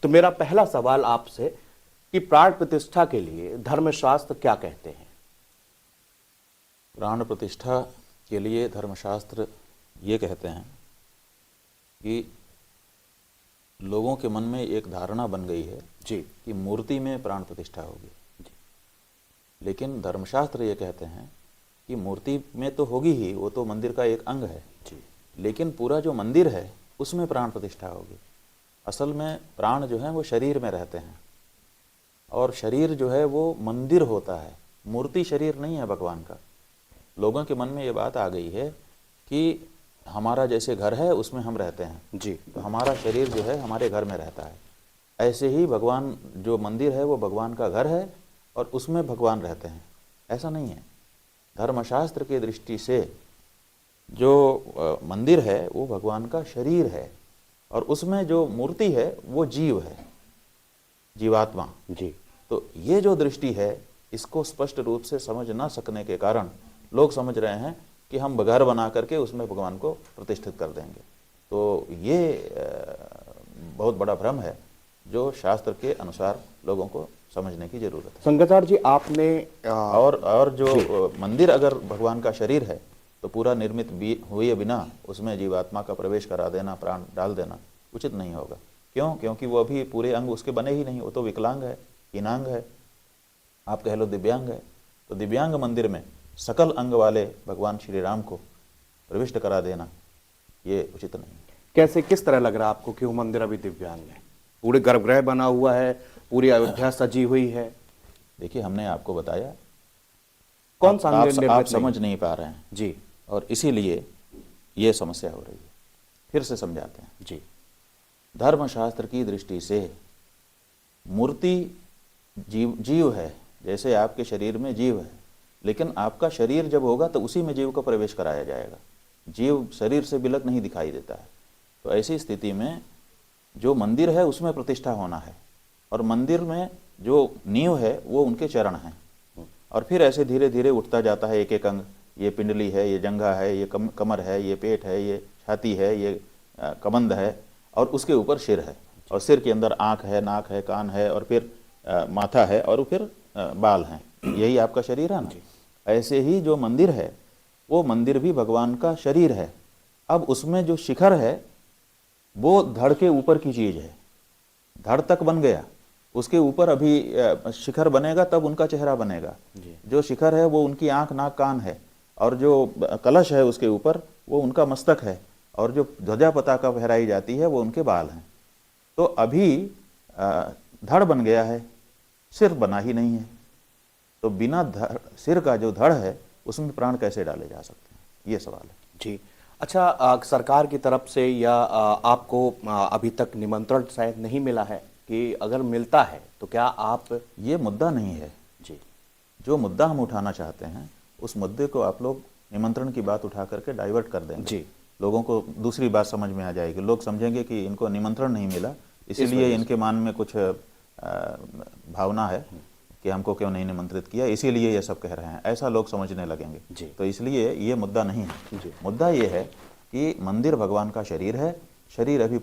तो मेरा पहला सवाल आपसे कि प्राण प्रतिष्ठा के लिए धर्मशास्त्र क्या कहते हैं? प्राण प्रतिष्ठा के लिए धर्मशास्त्र ये कहते हैं कि लोगों के मन में एक धारणा बन गई है जी कि मूर्ति में प्राण प्रतिष्ठा होगी। लेकिन धर्मशास्त्र ये कहते हैं कि मूर्ति में तो होगी ही, वो तो मंदिर का एक अंग है जी लेकिन पूरा जो मंदिर है उसमें प्राण प्रतिष्ठा होगी। असल में प्राण जो है वो शरीर में रहते हैं और शरीर जो है वो मंदिर होता है, मूर्ति शरीर नहीं है भगवान का। लोगों के मन में ये बात आ गई है कि हमारा जैसे घर है उसमें हम रहते हैं जी तो हमारा शरीर जो है हमारे घर में रहता है, ऐसे ही भगवान जो मंदिर है वो भगवान का घर है और उसमें भगवान रहते हैं। ऐसा नहीं है। धर्मशास्त्र की दृष्टि से जो मंदिर है वो भगवान का शरीर है और उसमें जो मूर्ति है वो जीव है, जीवात्मा। जी तो ये जो दृष्टि है इसको स्पष्ट रूप से समझ ना सकने के कारण लोग समझ रहे हैं कि हम घर बना करके उसमें भगवान को प्रतिष्ठित कर देंगे। तो ये बहुत बड़ा भ्रम है जो शास्त्र के अनुसार लोगों को समझने की जरूरत है। संगतार जी, आपने और जो मंदिर अगर भगवान का शरीर है तो पूरा निर्मित हुए बिना उसमें जीवात्मा का प्रवेश करा देना, प्राण डाल देना उचित नहीं होगा। क्यों? क्योंकि वो अभी पूरे अंग उसके बने ही नहीं, वो तो विकलांग है, हीनांग है, आप कह लो दिव्यांग है। तो दिव्यांग मंदिर में सकल अंग वाले भगवान श्री राम को प्रविष्ट करा देना ये उचित नहीं। कैसे, किस तरह लग रहा है आपको कि वो मंदिर अभी दिव्यांग है? पूरे गर्भगृह बना हुआ है, पूरी अयोध्या सजी हुई है। देखिए, हमने आपको बताया कौन सा आप समझ नहीं पा रहे हैं जी, और इसीलिए ये समस्या हो रही है। फिर से समझाते हैं जी धर्मशास्त्र की दृष्टि से मूर्ति जीव है, जैसे आपके शरीर में जीव है, लेकिन आपका शरीर जब होगा तो उसी में जीव का प्रवेश कराया जाएगा। जीव शरीर से बिलक नहीं दिखाई देता है। तो ऐसी स्थिति में जो मंदिर है उसमें प्रतिष्ठा होना है और मंदिर में जो नींव है वो उनके चरण हैं और फिर ऐसे धीरे धीरे उठता जाता है एक एक अंग। ये पिंडली है, ये जंघा है, ये कमर है, ये पेट है, ये छाती है, ये कबंध है और उसके ऊपर सिर है और सिर के अंदर आँख है, नाक है, कान है और फिर माथा है और फिर बाल हैं। यही आपका शरीर है ना। ऐसे ही जो मंदिर है वो मंदिर भी भगवान का शरीर है। अब उसमें जो शिखर है वो धड़ के ऊपर की चीज है, धड़ तक बन गया, उसके ऊपर अभी शिखर बनेगा तब उनका चेहरा बनेगा। जो शिखर है वो उनकी आंख, नाक, कान है और जो कलश है उसके ऊपर वो उनका मस्तक है और जो ध्वजा पताका फहराई जाती है वो उनके बाल हैं। तो अभी धड़ बन गया है, सिर बना ही नहीं है। तो बिना सिर का जो धड़ है उसमें प्राण कैसे डाले जा सकते हैं, ये सवाल है। जी। अच्छा, सरकार की तरफ से या आपको अभी तक निमंत्रण शायद नहीं मिला है कि अगर मिलता है तो क्या आप? ये मुद्दा नहीं है जी, जो मुद्दा हम उठाना चाहते हैं उस मुद्दे को आप लोग निमंत्रण की बात उठा करके डाइवर्ट कर देंगे जी। लोगों को दूसरी बात समझ में आ जाएगी। लोग समझेंगे कि इनको निमंत्रण नहीं मिला इसीलिए इनके मन में कुछ भावना है कि हमको क्यों नहीं निमंत्रित किया, इसीलिए ये सब कह रहे हैं, ऐसा लोग समझने लगेंगे जी। तो इसलिए ये मुद्दा नहीं है। जी। मुद्दा ये है कि मंदिर भगवान का शरीर है, शरीर अभी